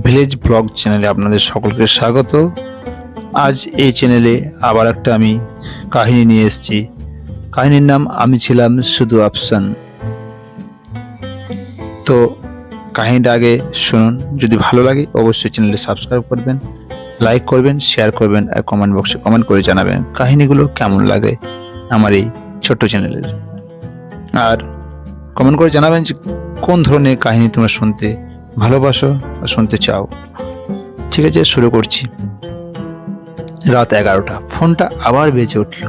Village blog চ্যানেলে আপনাদের সকলকে স্বাগত। আজ এই চ্যানেলে আবার একটা আমি কাহিনী নিয়ে এসেছি। কাহিনীর নাম আমি ছিলাম শুধু আফসান। তো কাহিনীটা আগে শুনুন, যদি ভালো লাগে অবশ্যই চ্যানেলটি সাবস্ক্রাইব করবেন, লাইক করবেন, শেয়ার করবেন আর কমেন্ট বক্সে কমেন্ট করে জানাবেন কাহিনীগুলো কেমন লাগে আমার এই ছোট্ট চ্যানেলের। আর কমেন্ট করে জানাবেন যে কোন ধরনের কাহিনী তোমরা শুনতে ভালোবাসো বা শুনতে চাও। ঠিক আছে, শুরু করছি। রাত 11টা, ফোনটা আবার বেজে উঠল।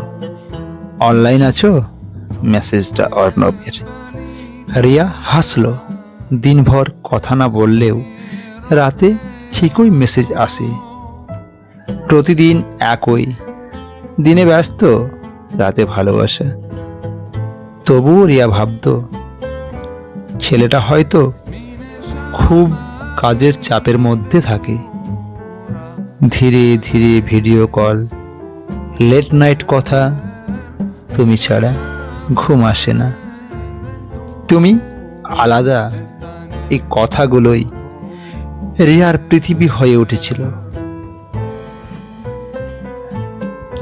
অনলাইন আছো? মেসেজটা অর্ণবের। রিয়া হাসলো। দিনভর কথা না বললেও রাতে ঠিকই মেসেজ আসে। প্রতিদিন একই, দিনে ব্যস্ত, রাতে ভালোবাসা। তবুও রিয়া ভাবত ছেলেটা হয়তো খুব কাজের চাপের মধ্যে থাকে। ধীরে ধীরে ভিডিও কল, লেট নাইট কথা, তুমি ছাড়া ঘুম আসে না, তুমি আলাদা, এই কথাগুলোই রিয়ার পৃথিবী হয়ে উঠেছিল।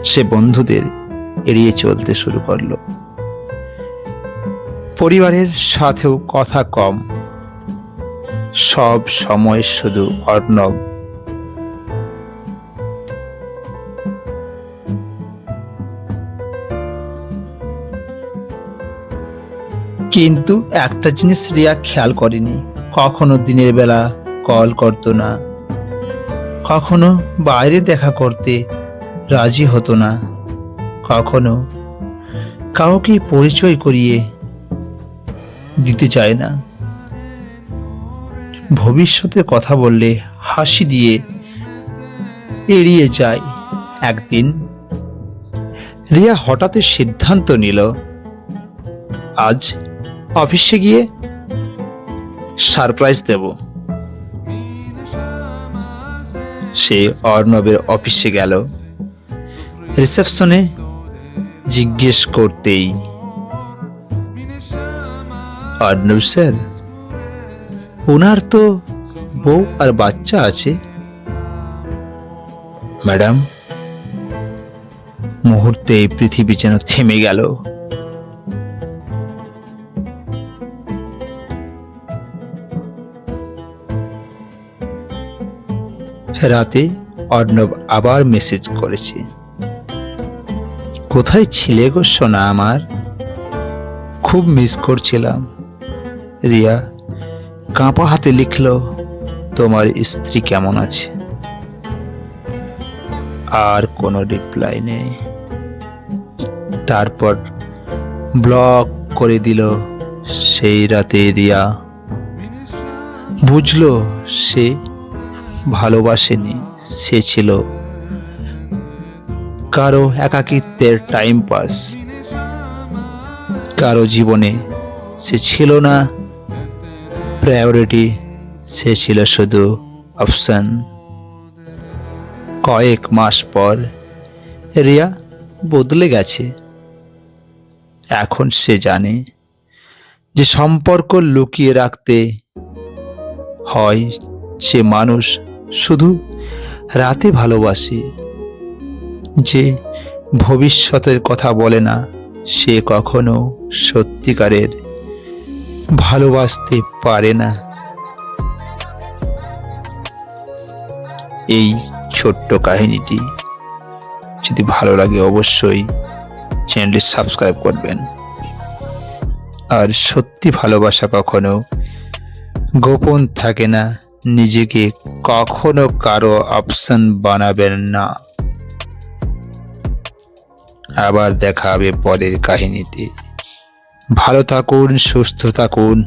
সে বন্ধুদের এড়িয়ে চলতে শুরু করলো, পরিবারের সাথেও কথা কম, সব সময় শুধু অর্ণব। কিন্তু একটা জিনিস রিয়া খেয়াল করেনি, কখনো দিনের বেলা কল করতো না, কখনো বাইরে দেখা করতে রাজি হতো না, কখনো কাউকে পরিচয় করিয়ে দিতে চায় না। ভবিষ্যতের কথা বললে হাসি দিয়ে এড়িয়ে যায়। একদিন রিয়া হঠাৎ সিদ্ধান্ত নিল আজ অফিসে গিয়ে সারপ্রাইজ দেব। সে অর্ণবের অফিসে গেল। রিসেপশনে জিজ্ঞেস করতেই, অর্ণব স্যার, ওনার তো বউ আর বাচ্চা আছে। ম্যাডাম। মুহূর্তে পৃথিবী যেন থেমে গেল। রাতে অর্ণব আবার মেসেজ করেছে, কোথায় ছিলে গো সোনা আমার, খুব মিস করছিলাম। রিয়া কাঁপা হাতে লিখল, তোমার স্ত্রী কেমন আছে? আর কোনো রিপ্লাই নেই। তারপর ব্লক করে দিল। সেই রাতে রিয়া বুঝলো সে ভালোবাসেনি, সে ছিল কারো একাকিত্বের টাইম পাস। কারো জীবনে সে ছিল না প্রায়োরিটি, সে ছিল শুধু অপশন। কয়েক মাস পর রিয়া বদলে গেছে। এখন সে জানে যে সম্পর্ক লুকিয়ে রাখতে হয়, সে মানুষ শুধু রাতে ভালোবাসে, যে ভবিষ্যতের কথা বলে না, সে কখনো সত্যিকারের ভালোবাসতে পারে না। এই ছোট্ট কাহিনীটি যদি ভালো লাগে অবশ্যই চ্যানেলটি সাবস্ক্রাইব করবেন। আর সত্যি ভালোবাসা কখনো গোপন থাকে না, নিজেকে কখনো কারো অপশন বানাবেন না। আবার দেখা হবে পরের কাহিনীতে। ভালো থাকুন, সুস্থ থাকুন।